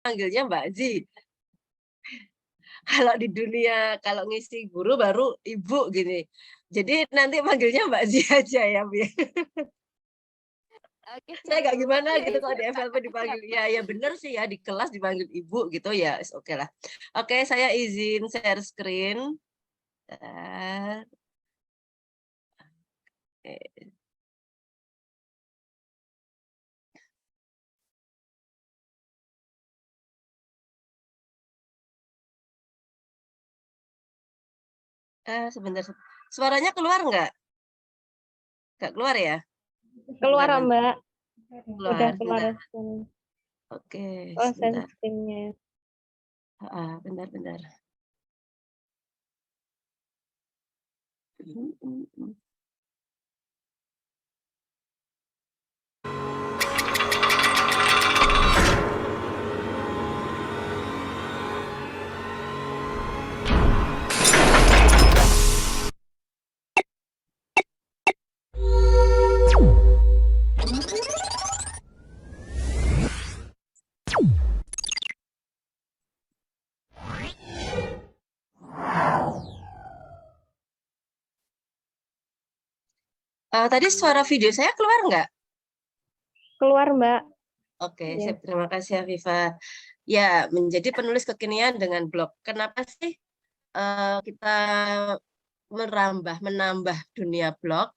manggilnya Mbak Zi. Kalau di dunia kalau ngisi guru baru Ibu gini. Jadi nanti manggilnya Mbak Zi aja ya, Bu, ya. Oke, Saya siap nggak Bu. gimana Iya, gitu kalau siap di Kak, FLP siap. dipanggil ya bener sih ya di kelas dipanggil Ibu gitu ya, oke lah. Oke, saya izin share screen. Bentar. Oke. Sebentar. Suaranya keluar nggak? Nggak keluar ya? Keluar Bentar, bentar. Mbak. Udah Keluar, keluar. bentar. Oke, Oh, sebentar. screen-nya. Bentar, bentar. Tadi suara video saya keluar nggak? Keluar Mbak. Oke, Ya. terima kasih Afifah. Ya, menjadi penulis kekinian dengan blog. Kenapa sih kita menambah dunia blog?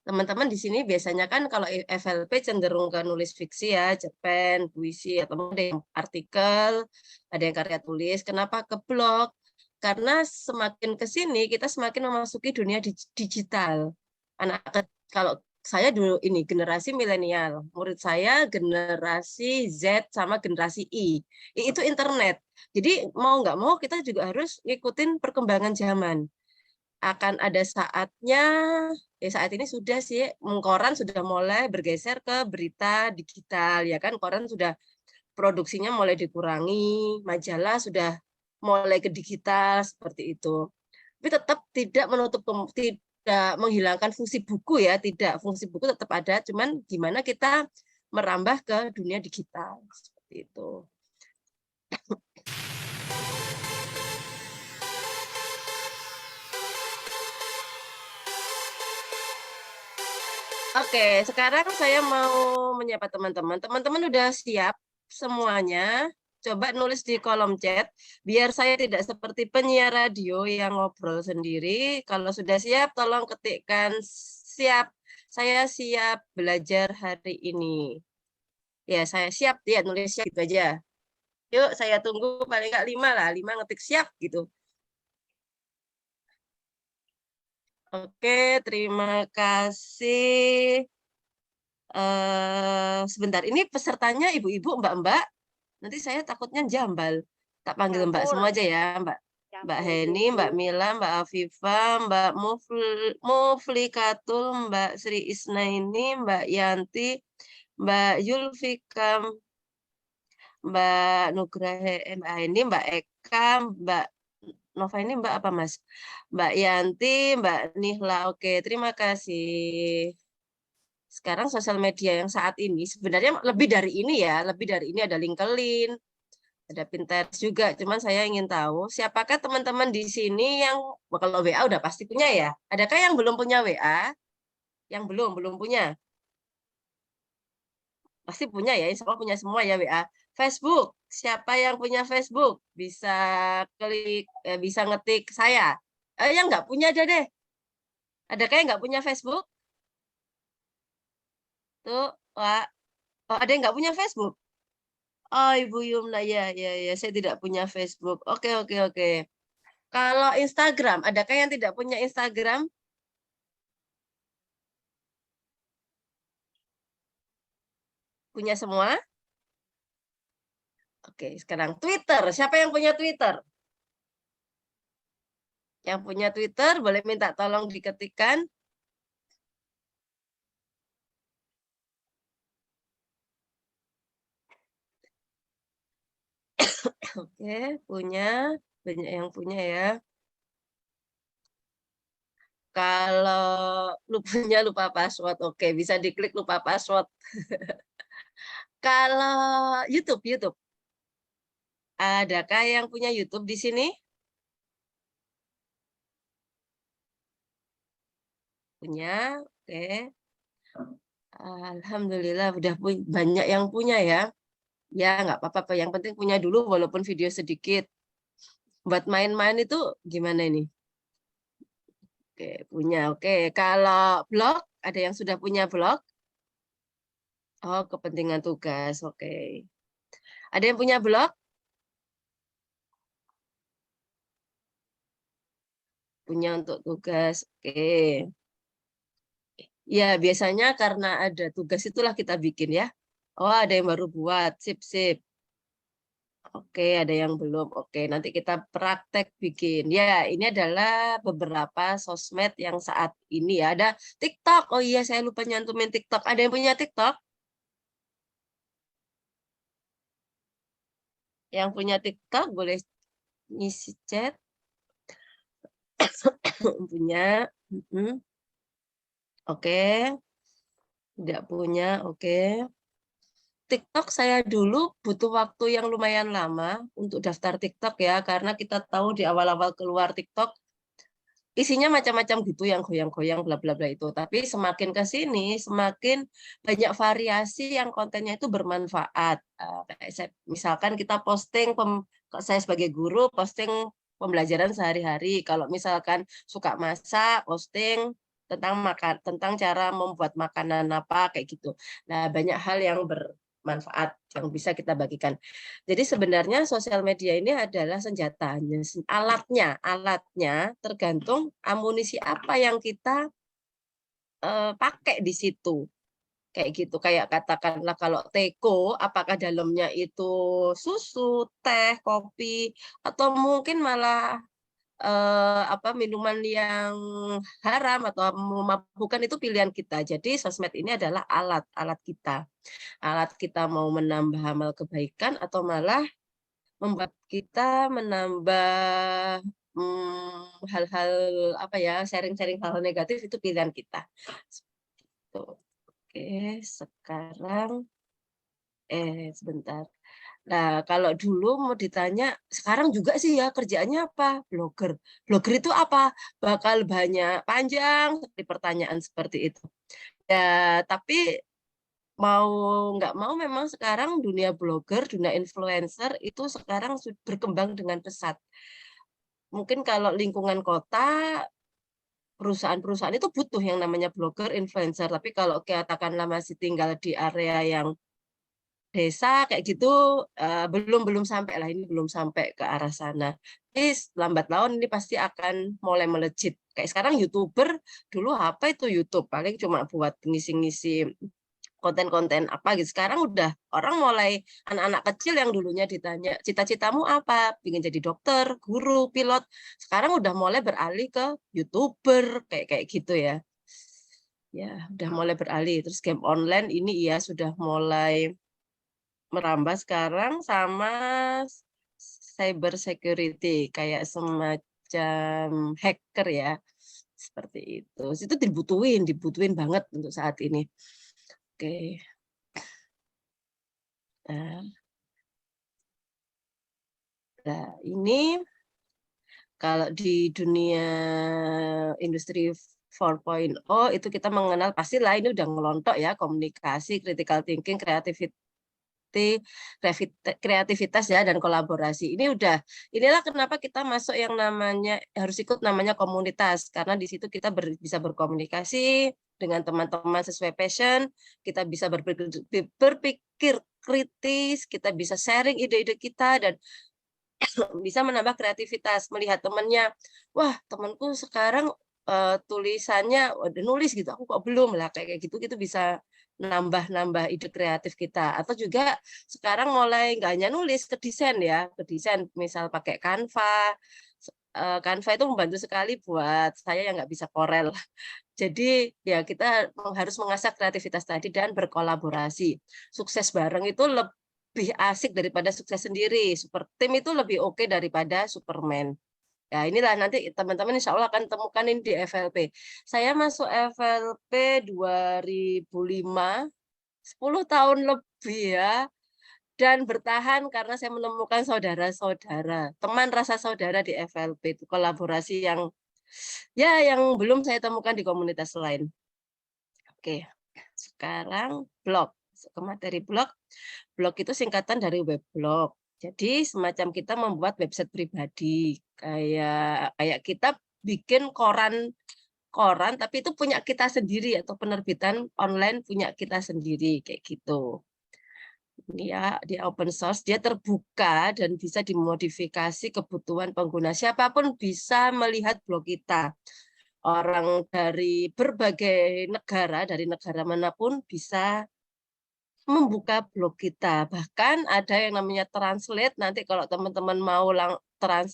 Teman-teman di sini biasanya kan kalau FLP cenderung ke nulis fiksi ya, cerpen, puisi, atau ada yang artikel, ada yang karya tulis. Kenapa ke blog? Karena semakin ke sini kita semakin memasuki dunia digital. Kalau saya dulu ini generasi milenial, murid saya generasi Z sama generasi I. Itu internet. Jadi mau nggak mau kita juga harus ngikutin perkembangan zaman. Akan ada saatnya, saat ini sudah sih, koran sudah mulai bergeser ke berita digital, ya kan, koran sudah produksinya mulai dikurangi, majalah sudah mulai ke digital, seperti itu. Tapi tetap tidak tidak menghilangkan fungsi buku ya, tidak, fungsi buku tetap ada, cuman gimana kita merambah ke dunia digital, seperti itu. Oke, sekarang saya mau menyapa teman-teman. Teman-teman udah siap semuanya? Coba nulis di kolom chat, biar saya tidak seperti penyiar radio yang ngobrol sendiri. Kalau sudah siap, tolong ketikkan siap. Saya siap belajar hari ini. Ya, saya siap. Ya, nulis siap gitu aja. Yuk, saya tunggu paling nggak 5 lah. 5 ngetik siap gitu. Oke, terima kasih. Sebentar, ini pesertanya ibu-ibu, mbak-mbak. Nanti saya takutnya jambal. Tak panggil mbak Campur. semua aja ya, mbak. Mbak Campur. Heni, Mbak Mila, Mbak Afifah, Mbak Muflikatul, Mbak Sri Isnaini, Mbak Yanti, Mbak Yulfikam, Mbak Nugraha, Mbak Heni, Mbak Eka, Mbak Nova ini Mbak apa Mas? Mbak Yanti, Mbak Nihla. Oke, terima kasih. Sekarang sosial media yang saat ini sebenarnya lebih dari ini ya, lebih dari ini ada LinkedIn, ada Pinterest juga. Cuman saya ingin tahu siapakah teman-teman di sini yang kalau WA udah pasti punya ya. Adakah yang belum punya WA? Yang belum punya. Pasti punya ya, insya Allah punya semua ya WA. Facebook, siapa yang punya Facebook? Bisa bisa ngetik saya. Yang nggak punya aja deh. Adakah yang nggak punya Facebook? Tuh, Pak. Oh, ada yang nggak punya Facebook? Oh, Ibu Yumna, ya, saya tidak punya Facebook. Oke, oke, oke. Kalau Instagram, adakah yang tidak punya Instagram? Punya semua? Oke, sekarang Twitter. Siapa yang punya Twitter? Yang punya Twitter, boleh minta tolong diketikkan. Oke, punya. Banyak yang punya ya. Kalau punya lupa password, oke, bisa diklik lupa password. Kalau YouTube. Adakah yang punya YouTube di sini? Punya, oke. Alhamdulillah udah banyak yang punya ya. Ya, nggak apa-apa. Yang penting punya dulu walaupun video sedikit. Buat main-main itu gimana ini? Oke, punya. Oke, kalau blog, ada yang sudah punya blog? Oh, kepentingan tugas. Oke. Ada yang punya blog? Punya untuk tugas. Oke. Ya, biasanya karena ada tugas itulah kita bikin ya. Oh, ada yang baru buat. Sip, sip. Oke, ada yang belum. Oke, nanti kita praktek bikin. Ya, ini adalah beberapa sosmed yang saat ini ya. Ada TikTok. Oh iya, saya lupa nyantumin TikTok. Ada yang punya TikTok? Yang punya TikTok boleh ngisi chat. Punya. Oke. Tidak punya. Oke. TikTok saya dulu butuh waktu yang lumayan lama untuk daftar TikTok ya, karena kita tahu di awal-awal keluar TikTok isinya macam-macam gitu yang goyang-goyang bla bla bla itu. Tapi semakin ke sini semakin banyak variasi yang kontennya itu bermanfaat. Misalkan kita posting saya sebagai guru posting pembelajaran sehari-hari. Kalau misalkan suka masak, posting tentang cara membuat makanan apa kayak gitu. Nah, banyak hal yang bermanfaat yang bisa kita bagikan. Jadi sebenarnya sosial media ini adalah senjatanya, alatnya tergantung amunisi apa yang kita pakai di situ. Kayak gitu, kayak katakanlah kalau teko, apakah dalamnya itu susu, teh, kopi, atau mungkin malah minuman yang haram atau memabukkan, itu pilihan kita. Jadi sosmed ini adalah alat kita. Alat kita mau menambah amal kebaikan atau malah membuat kita menambah hal-hal sharing-sharing hal-hal negatif, itu pilihan kita. Oke, sekarang sebentar. Nah, kalau dulu mau ditanya, sekarang juga sih ya kerjaannya apa? Blogger. Blogger itu apa? Bakal banyak panjang seperti pertanyaan seperti itu. Ya, tapi mau nggak mau memang sekarang dunia blogger, dunia influencer itu sekarang berkembang dengan pesat. Mungkin kalau lingkungan kota, perusahaan-perusahaan itu butuh yang namanya blogger, influencer. Tapi kalau katakanlah masih tinggal di area yang desa kayak gitu, belum sampai lah, ini belum sampai ke arah sana. Tapi lambat laun ini pasti akan mulai melejit. Kayak sekarang YouTuber, dulu apa itu YouTube? Paling cuma buat ngisi-ngisi konten-konten apa gitu. Sekarang udah orang mulai, anak-anak kecil yang dulunya ditanya cita-citamu apa, ingin jadi dokter, guru, pilot, sekarang udah mulai beralih ke YouTuber kayak kayak gitu ya. Ya, udah mulai beralih. Terus game online ini ya sudah mulai merambah sekarang sama cyber security, kayak semacam hacker ya. Seperti itu. Itu dibutuhin banget untuk saat ini. Oke. Nah, ini kalau di dunia industri 4.0 itu kita mengenal, pastilah ini udah ngelontok ya, komunikasi, critical thinking, kreativitas ya, dan kolaborasi. Inilah kenapa kita masuk yang namanya, harus ikut namanya komunitas, karena di situ kita bisa berkomunikasi dengan teman-teman sesuai passion, kita bisa berpikir kritis, kita bisa sharing ide-ide kita, dan bisa menambah kreativitas, melihat temannya, wah temanku sekarang tulisannya udah nulis gitu, aku kok belum lah, kayak gitu bisa nambah ide kreatif kita. Atau juga sekarang mulai nggak hanya nulis, ke desain ya, ke desain misal pakai Canva. Canva itu membantu sekali buat saya yang nggak bisa Corel. Jadi ya kita harus mengasah kreativitas tadi dan berkolaborasi. Sukses bareng itu lebih asik daripada sukses sendiri. Super tim itu lebih oke daripada Superman. Ya, inilah nanti teman-teman insya Allah akan temukan ini di FLP. Saya masuk FLP 2005, 10 tahun lebih ya. Dan bertahan karena saya menemukan saudara-saudara, teman rasa saudara di FLP itu kolaborasi yang ya yang belum saya temukan di komunitas lain. Oke, sekarang blog. Ke materi blog. Blog itu singkatan dari weblog. Jadi semacam kita membuat website pribadi, kayak kayak kita bikin koran koran tapi itu punya kita sendiri atau penerbitan online punya kita sendiri kayak gitu. Dia open source, dia terbuka dan bisa dimodifikasi kebutuhan pengguna. Siapapun bisa melihat blog kita. Orang dari berbagai negara, dari negara manapun bisa membuka blog kita. Bahkan ada yang namanya translate, nanti kalau teman-teman mau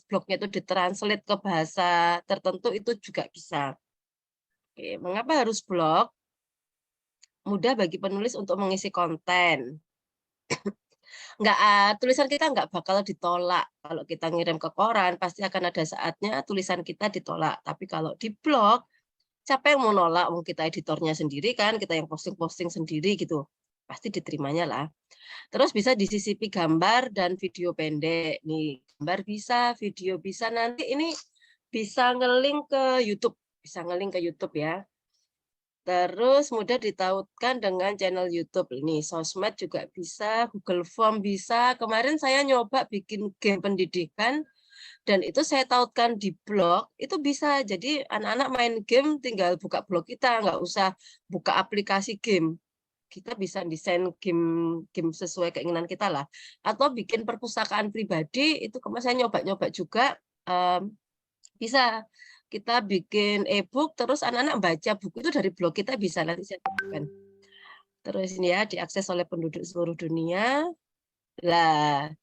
blognya itu ditranslate ke bahasa tertentu itu juga bisa. Oke, mengapa harus blog? Mudah bagi penulis untuk mengisi konten. Tulisan kita nggak bakal ditolak. Kalau kita ngirim ke koran, pasti akan ada saatnya tulisan kita ditolak. Tapi kalau di blog, siapa yang mau nolak? Wong kita editornya sendiri kan, kita yang posting-posting sendiri gitu. Pasti diterimanya lah. Terus bisa disisipi gambar dan video pendek. Nih, gambar bisa, video bisa. Nanti ini bisa nge-link ke YouTube. Bisa nge-link ke YouTube ya. Terus mudah ditautkan dengan channel YouTube. Ini sosmed juga bisa, Google Form bisa. Kemarin saya nyoba bikin game pendidikan, dan itu saya tautkan di blog, itu bisa. Jadi anak-anak main game tinggal buka blog kita, nggak usah buka aplikasi game. Kita bisa desain game sesuai keinginan kita lah. Atau bikin perpustakaan pribadi, itu kemarin saya nyoba-nyoba juga, bisa. Kita bikin e-book, terus anak-anak baca buku itu dari blog kita bisa, nanti saya tunjukkan. Terus ini ya, diakses oleh penduduk seluruh dunia. Lah,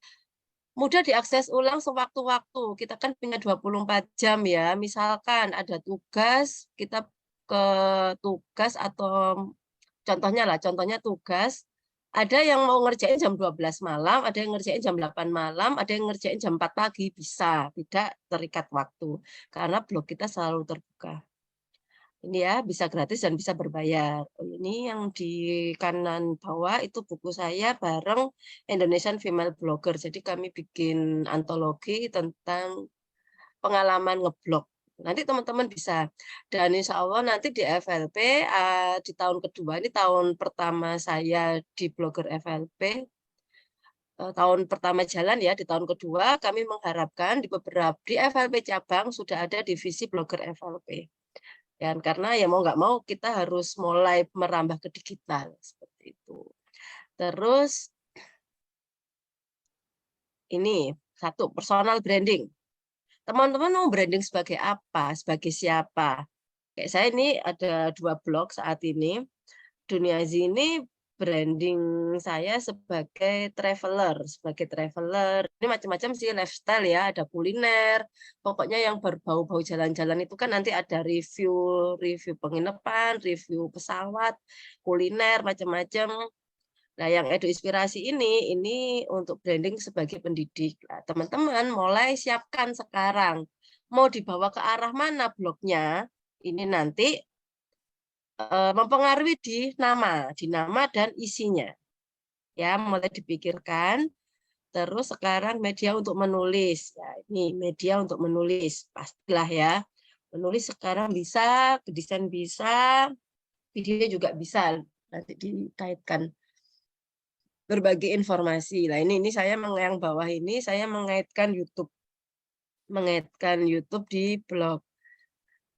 mudah diakses ulang sewaktu-waktu. Kita kan punya 24 jam ya. Misalkan ada tugas, kita ke tugas atau contohnya tugas, ada yang mau ngerjain jam 12 malam, ada yang ngerjain jam 8 malam, ada yang ngerjain jam 4 pagi, bisa, tidak terikat waktu. Karena blog kita selalu terbuka. Ini ya, bisa gratis dan bisa berbayar. Ini yang di kanan bawah itu buku saya bareng Indonesian Female Blogger. Jadi kami bikin antologi tentang pengalaman ngeblog. Nanti teman-teman bisa. Dan insya Allah nanti di FLP, di tahun kedua, ini tahun pertama saya di blogger FLP, tahun pertama jalan ya, di tahun kedua kami mengharapkan di FLP cabang sudah ada divisi blogger FLP. Dan karena ya mau nggak mau kita harus mulai merambah ke digital seperti itu. Terus ini satu, personal branding. Teman-teman mau branding sebagai apa? Sebagai siapa? Kayak saya ini ada 2 blog saat ini. Dunia ini branding saya sebagai traveler, Ini macam-macam sih lifestyle ya, ada kuliner, pokoknya yang berbau-bau jalan-jalan itu kan nanti ada review penginapan, review pesawat, kuliner macam-macam. Nah, yang Edu Inspirasi ini untuk branding sebagai pendidik. Nah, teman-teman mulai siapkan sekarang. Mau dibawa ke arah mana blognya? Ini nanti mempengaruhi di nama dan isinya. Ya, mulai dipikirkan. Terus sekarang media untuk menulis. Ya, ini media untuk menulis, pastilah ya. Menulis sekarang bisa, desain bisa, video juga bisa. Nanti dikaitkan berbagai informasi. Nah, ini saya yang bawah ini saya mengaitkan YouTube di blog.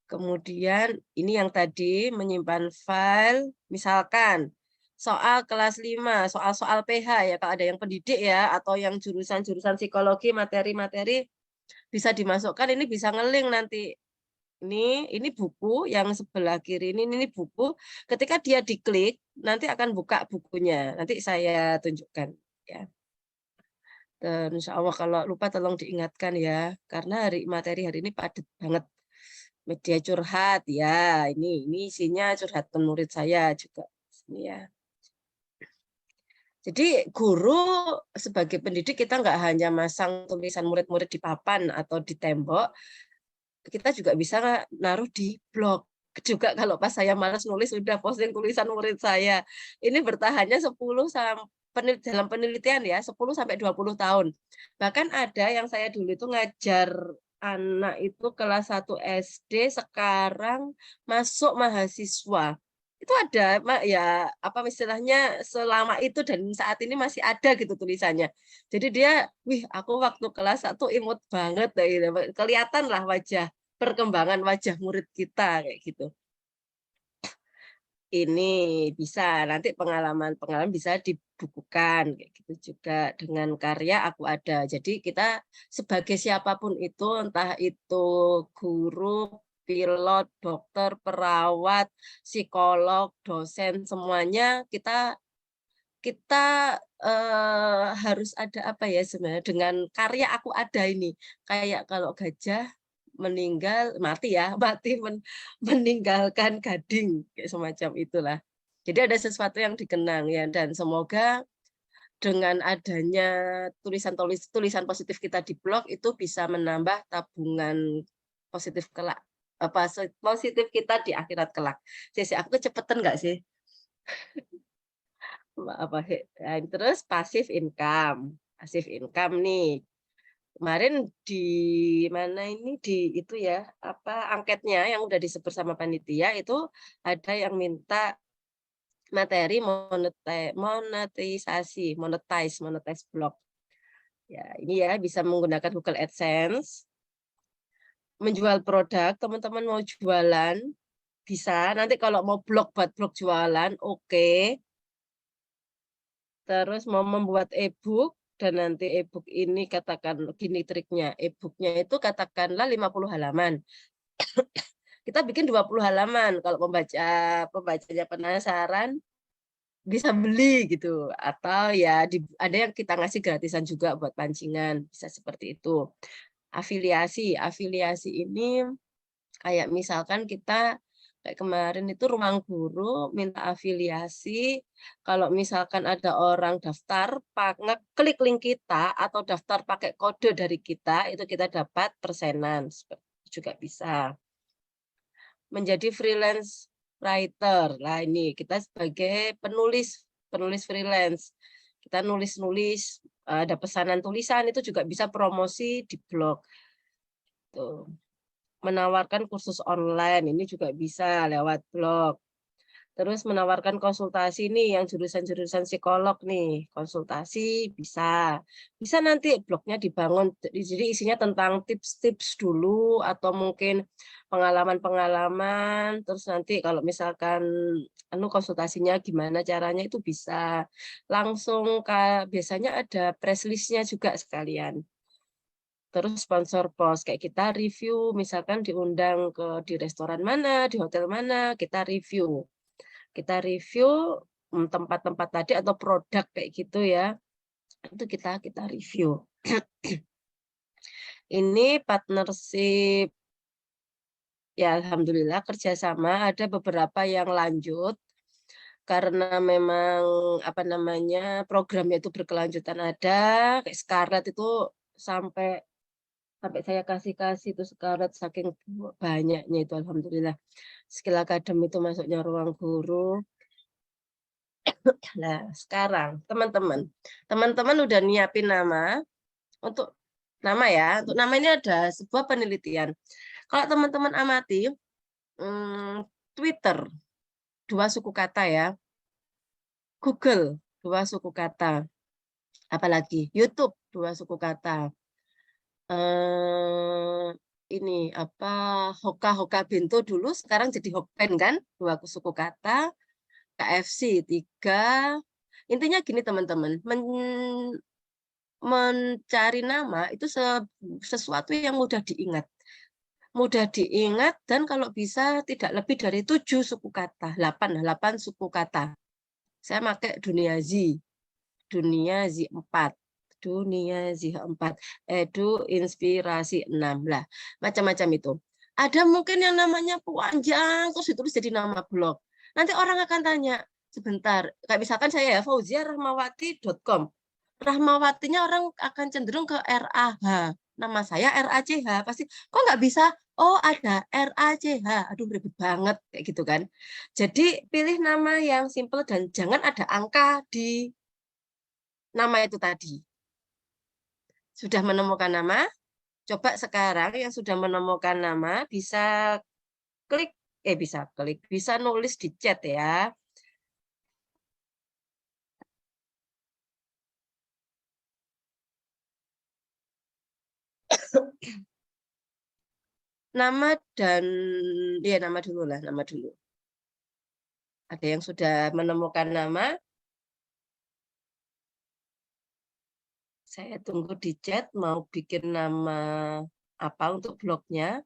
Kemudian ini yang tadi menyimpan file, misalkan soal kelas 5, soal-soal PH ya, kalau ada yang pendidik ya, atau yang jurusan-jurusan psikologi, materi-materi bisa dimasukkan, ini bisa nge-link nanti. Ini buku yang sebelah kiri ini buku, ketika dia diklik, nanti akan buka bukunya, nanti saya tunjukkan. Ya. Dan insya Allah kalau lupa tolong diingatkan ya, karena materi hari ini padat banget. Media curhat ya, ini isinya curhat murid saya juga ini ya. Jadi guru sebagai pendidik kita nggak hanya masang tulisan murid-murid di papan atau di tembok, kita juga bisa naruh di blog juga. Kalau pas saya malas nulis udah posting tulisan murid saya. Ini bertahannya 10 dalam penelitian ya 10 sampai 20 tahun. Bahkan ada yang saya dulu itu ngajar anak itu kelas 1 SD sekarang masuk mahasiswa. Itu ada ya apa istilahnya selama itu dan saat ini masih ada gitu tulisannya. Jadi dia, "Wih, aku waktu kelas 1 imut banget," gitu. Kelihatanlah perkembangan wajah murid kita kayak gitu. Ini bisa, nanti pengalaman-pengalaman bisa dibukukan, kayak gitu juga dengan karya Aku Ada. Jadi kita sebagai siapapun itu, entah itu guru, pilot, dokter, perawat, psikolog, dosen, semuanya kita kita, harus ada apa ya sebenarnya, dengan karya Aku Ada ini. Kayak kalau gajah mati ya, meninggalkan gading, kayak semacam itulah. Jadi ada sesuatu yang dikenang ya, dan semoga dengan adanya tulisan positif kita di blog itu bisa menambah tabungan positif kelak, positif kita di akhirat kelak. Aku kecepatan nggak sih? Apa, terus passive income nih. Kemarin di mana ini, di itu ya, apa, angketnya yang udah disebut sama panitia itu ada yang minta materi monetize blog. Ya, ini ya bisa menggunakan Google AdSense, menjual produk, teman-teman mau jualan, bisa. Nanti kalau mau blog buat blog jualan, oke. Terus mau membuat e-book, dan nanti e-book ini katakan gini triknya, e-booknya itu katakanlah 50 halaman. Kita bikin 20 halaman, kalau pembacanya penasaran, bisa beli gitu. Atau ya ada yang kita ngasih gratisan juga buat pancingan, bisa seperti itu. Afiliasi ini kayak misalkan kita kayak kemarin itu Ruang Guru minta afiliasi, kalau misalkan ada orang daftar, ngeklik link kita atau daftar pakai kode dari kita, itu kita dapat persenan, seperti itu juga bisa. Menjadi freelance writer, lah ini kita sebagai penulis freelance, kita nulis-nulis, ada pesanan tulisan, itu juga bisa promosi di blog. Tuh. Menawarkan kursus online, ini juga bisa lewat blog. Terus menawarkan konsultasi nih, yang jurusan-jurusan psikolog nih, konsultasi bisa. Bisa nanti blognya dibangun, jadi isinya tentang tips-tips dulu, atau mungkin pengalaman-pengalaman, terus nanti kalau misalkan konsultasinya gimana caranya itu bisa. Langsung biasanya ada press list-nya juga sekalian. Terus sponsor post, kayak kita review, misalkan diundang di restoran mana, di hotel mana, kita review. Kita review tempat-tempat tadi atau produk kayak gitu ya, itu kita review. Ini partnership, ya alhamdulillah kerjasama, ada beberapa yang lanjut, karena memang apa namanya programnya itu berkelanjutan ada, kayak Scarlett itu sampai saya kasih itu Scarlett saking banyaknya itu alhamdulillah. Skill Academy itu masuknya Ruang Guru. Nah, sekarang teman-teman udah nyiapin nama untuk nama ya. Untuk nama ini ada sebuah penelitian. Kalau teman-teman amati Twitter 2 suku kata ya. Google 2 suku kata. Apalagi YouTube 2 suku kata. Ini apa, Hoka Bento dulu sekarang jadi Hokben kan, 2 suku kata. KFC 3. Intinya gini teman-teman, mencari nama itu sesuatu yang mudah diingat. Mudah diingat, dan kalau bisa tidak lebih dari 7 suku kata, 8 suku kata. Saya pakai Dunia Z 4. Dunia Z 4. Edu Inspirasi 6 lah. Macam-macam itu. Ada mungkin yang namanya panjang, terus ditulis jadi nama blog. Nanti orang akan tanya, sebentar, kayak misalkan saya ya, fauziarahmawati.com. Rahmawatinya orang akan cenderung ke RAH. Nama saya RACH. Pasti, kok nggak bisa? Oh, ada RACH. Aduh, ribet banget. Kayak gitu kan. Jadi, pilih nama yang simple dan jangan ada angka di nama itu tadi. Sudah menemukan nama? Coba sekarang yang sudah menemukan nama bisa klik, bisa nulis di chat ya. Nama dan ya nama dulu lah, nama dulu. Ada yang sudah menemukan nama? Saya tunggu di chat mau bikin nama apa untuk blognya.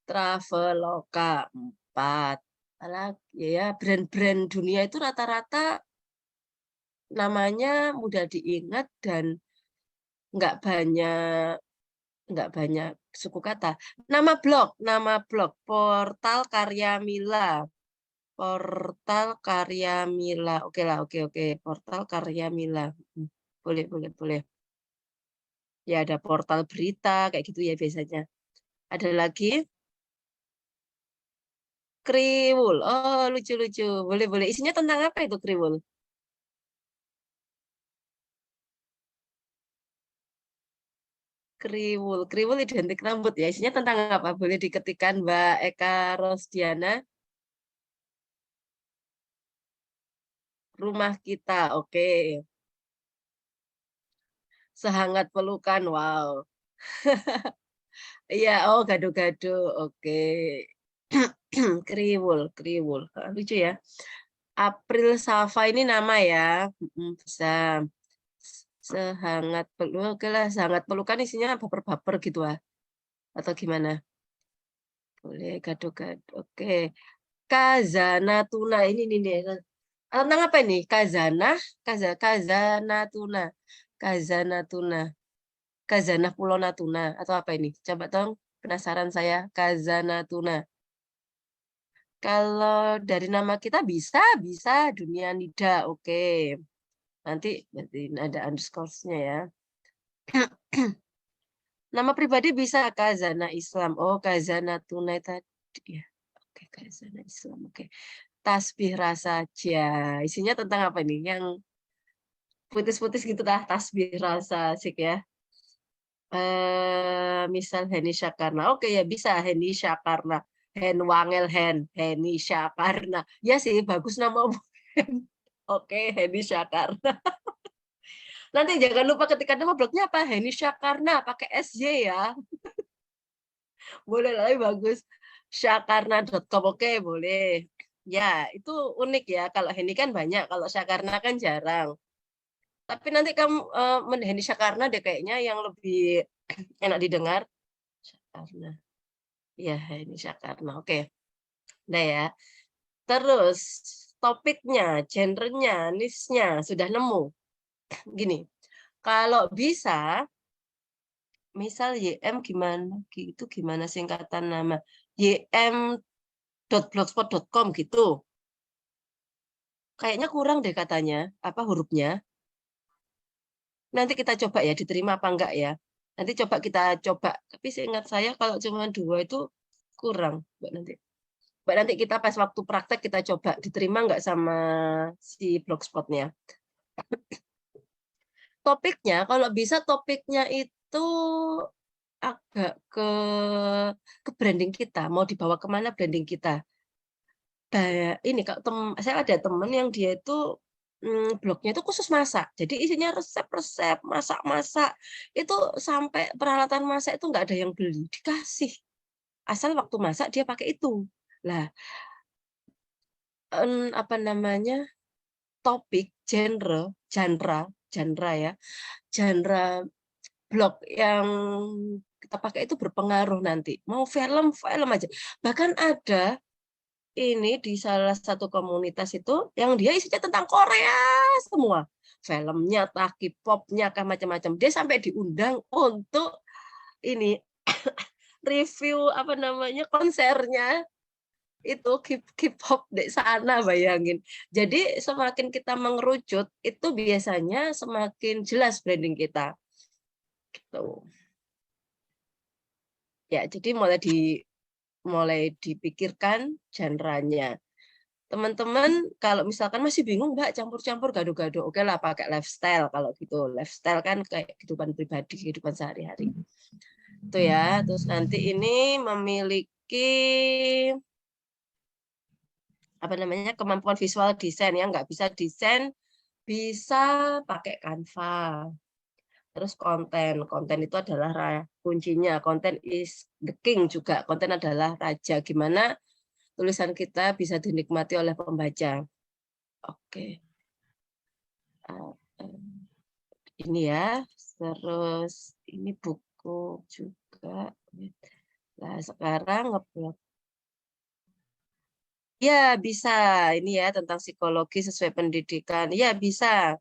Traveloka 4. Ya, brand-brand dunia itu rata-rata namanya mudah diingat dan nggak banyak suku kata. Nama blog, Portal Karya Mila. Portal Karya Mila. Oke lah, oke. Portal Karya Mila. Boleh. Ya ada portal berita kayak gitu ya biasanya. Ada lagi Kriwul. Oh, lucu-lucu. Boleh. Isinya tentang apa itu Kriwul? Kriwul identik rambut ya. Isinya tentang apa? Boleh diketikkan Mbak Eka Rosdiana. Rumah kita. Oke. Sehangat pelukan. Wow. Iya, oh gado-gado. Oke. Kriwul. Ah, lucu ya. April Safa ini nama ya. Bisa. Sehangat peluk. Oke lah, sehangat pelukan isinya baper-baper gitu ah. Atau gimana? Boleh gado-gado. Oke. Kazana tuna ini nih. Tentang apa ini? Kazana tuna. Kazana tuna. Kazana Pulau Natuna atau apa ini? Coba dong, penasaran saya. Kazana tuna. Kalau dari nama kita bisa Dunia Nida. Oke. Nanti ada underscore-nya ya. Nama pribadi bisa Kazana Islam. Oh, Kazana tunai tadi ya. Oke, Kazana Islam. Oke. Tasbih rasa ja. Isinya tentang apa nih? Yang putus-putus gitu dah. Tasbih rasa asik ya. Misal Heni Syakarna. Oke ya bisa Heni Syakarna. Hen Wangel Heni Syakarna. Ya sih bagus nama. Oke, Heni Syakarna. Nanti jangan lupa ketika nama blognya apa? Heni Syakarna pakai SY ya. Boleh lah, bagus. Syakarna.com, oke, boleh. Ya, itu unik ya. Kalau Heni kan banyak, kalau Syakarna kan jarang. Tapi nanti kamu Heni Syakarna deh kayaknya yang lebih enak didengar. Syakarna. Ya, Heni Syakarna. Oke. Nah ya. Terus topiknya, genrenya, niche-nya sudah nemu. Gini, kalau bisa, misal YM gimana singkatan nama? ym.blogspot.com gitu. Kayaknya kurang deh katanya, apa hurufnya. Nanti kita coba ya, diterima apa enggak ya. Nanti kita coba. Tapi seingat saya kalau cuma 2 itu kurang, Mbak nanti. Mbak nanti kita pas waktu praktek kita coba diterima enggak sama si blogspotnya. Topiknya, kalau bisa topiknya itu agak ke branding kita, mau dibawa kemana branding kita. Ini saya ada teman yang dia itu blognya itu khusus masak. Jadi isinya resep-resep, masak-masak. Itu sampai peralatan masak itu nggak ada yang beli, dikasih. Asal waktu masak dia pakai itu. Lah, apa namanya? Topik, genre ya. Genre blog yang kita pakai itu berpengaruh nanti. Mau film aja. Bahkan ada ini di salah satu komunitas itu yang dia isinya tentang Korea semua. Filmnya, K-popnya, macam-macam. Dia sampai diundang untuk ini review apa namanya konsernya itu K-pop di sana, bayangin. Jadi semakin kita mengerucut itu biasanya semakin jelas branding kita. Gitu. Ya, jadi mulai dipikirkan genre-nya. Teman-teman kalau misalkan masih bingung, Mbak, campur-campur gado-gado, oke lah pakai lifestyle kalau gitu. Lifestyle kan kayak kehidupan pribadi, kehidupan sehari-hari. Itu ya. Terus nanti ini memiliki apa namanya kemampuan visual desain ya, nggak bisa desain bisa pakai Canva. Terus konten itu adalah kuncinya. Konten is the king juga. Konten adalah raja. Gimana tulisan kita bisa dinikmati oleh pembaca. Oke. Ini ya. Terus ini buku juga. Nah, sekarang ngeblok. Ya, bisa. Ini ya tentang psikologi sesuai pendidikan. Ya, bisa.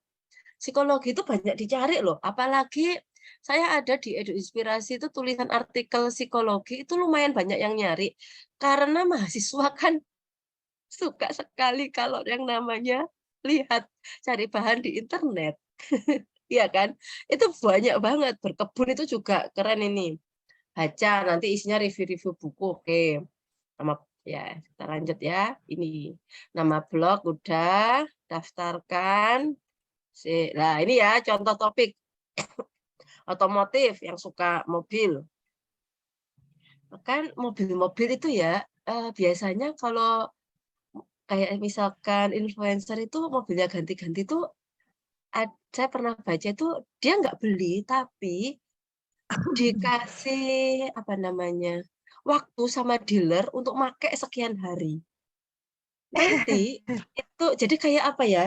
Psikologi itu banyak dicari loh. Apalagi saya ada di Edu Inspirasi itu tulisan artikel psikologi itu lumayan banyak yang nyari. Karena mahasiswa kan suka sekali kalau yang namanya lihat cari bahan di internet. Iya kan? Itu banyak banget. Berkebun itu juga keren ini. Baca nanti isinya review-review buku. Oke. Nama ya, kita lanjut ya. Ini nama blog udah daftarkan. Nah, ini ya contoh topik otomotif yang suka mobil. Kan mobil-mobil itu ya biasanya kalau kayak misalkan influencer itu mobilnya ganti-ganti tuh saya pernah baca itu dia nggak beli tapi dikasih apa namanya waktu sama dealer untuk make sekian hari. Nanti itu jadi kayak apa ya?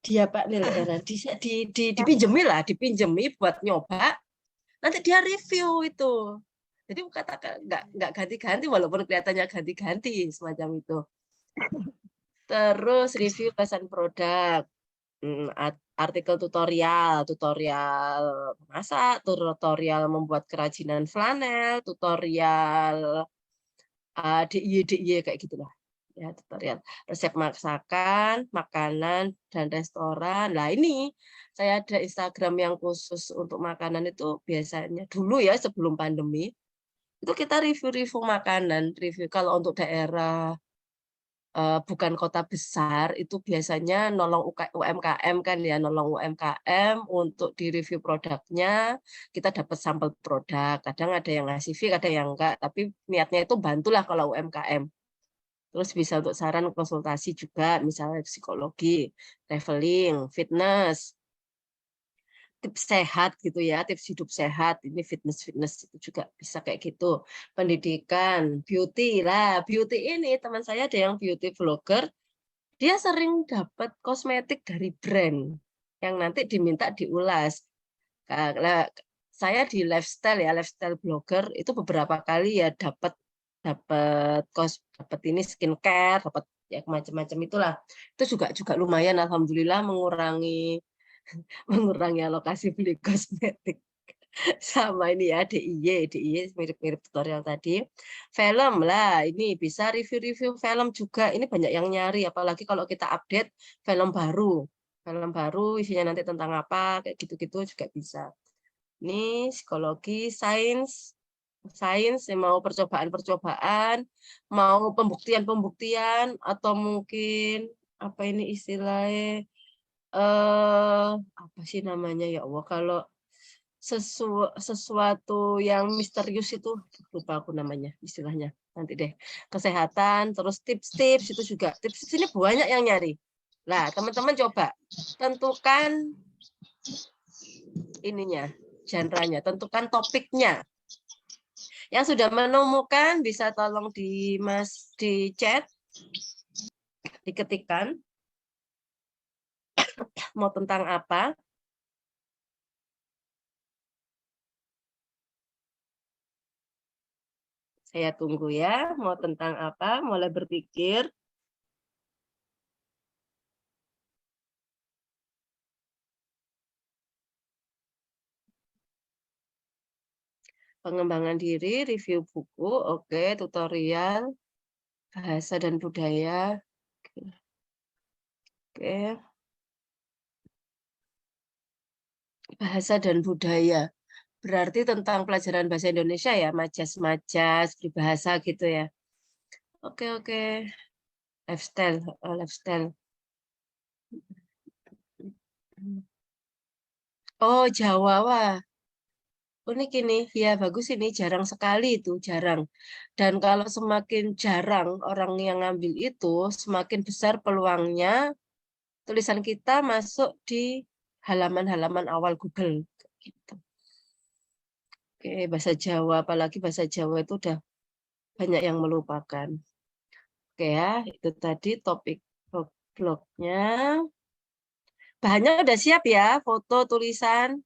Dia Pak Nil era dipinjemi lah, dipinjemi buat nyoba. Nanti dia review itu. Jadi katakan nggak ganti-ganti walaupun kelihatannya ganti-ganti semacam itu. Terus review pesan produk, artikel tutorial masak, tutorial membuat kerajinan flanel, tutorial DIY kayak gitulah. Ya, tutorial resep masakan, makanan dan restoran. Nah, ini saya ada Instagram yang khusus untuk makanan itu biasanya dulu ya sebelum pandemi. Itu kita review-review makanan, review kalau untuk daerah bukan kota besar itu biasanya nolong UMKM kan ya, nolong UMKM untuk di review produknya, kita dapat sampel produk. Kadang ada yang ngasih fee, kadang yang enggak, tapi niatnya itu bantulah kalau UMKM. Terus bisa untuk saran konsultasi juga, misalnya psikologi, traveling, fitness, tips sehat gitu ya, tips hidup sehat, ini fitness itu juga bisa kayak gitu. Pendidikan, beauty lah, beauty ini teman saya ada yang beauty vlogger, dia sering dapat kosmetik dari brand yang nanti diminta diulas. Nah, saya di lifestyle ya, lifestyle blogger itu beberapa kali ya dapat dapat ini skincare, dapat ya macam-macam itulah. Itu juga lumayan alhamdulillah mengurangi mengurangi alokasi beli kosmetik. Sama ini ya DIY mirip-mirip tutorial tadi. Film lah, ini bisa review-review film juga. Ini banyak yang nyari, apalagi kalau kita update film baru. Film baru isinya nanti tentang apa, kayak gitu-gitu juga bisa. Ini psikologi, sains yang mau percobaan-percobaan, mau pembuktian-pembuktian, atau mungkin apa ini istilahnya apa sih namanya ya Allah kalau sesuatu yang misterius itu lupa aku namanya istilahnya nanti deh kesehatan terus tips-tips itu juga tips ini banyak yang nyari. Nah teman-teman coba tentukan ininya genre-nya, tentukan topiknya. Yang sudah menemukan bisa tolong di chat diketikkan mau tentang apa. Saya tunggu ya, mau tentang apa, mulai berpikir. Pengembangan diri, review buku, oke, tutorial, bahasa dan budaya, oke, bahasa dan budaya. Berarti tentang pelajaran bahasa Indonesia ya, majas-majas, berbahasa gitu ya. Oke, oke. Lifestyle, lifestyle. Oh, Jawa, wah. Unik ini, ya bagus ini, jarang sekali itu, jarang. Dan kalau semakin jarang orang yang ngambil itu, semakin besar peluangnya tulisan kita masuk di halaman-halaman awal Google. Gitu. Oke, bahasa Jawa, apalagi bahasa Jawa itu udah banyak yang melupakan. Oke ya, itu tadi topik blognya. Bahannya udah siap ya, foto, tulisan.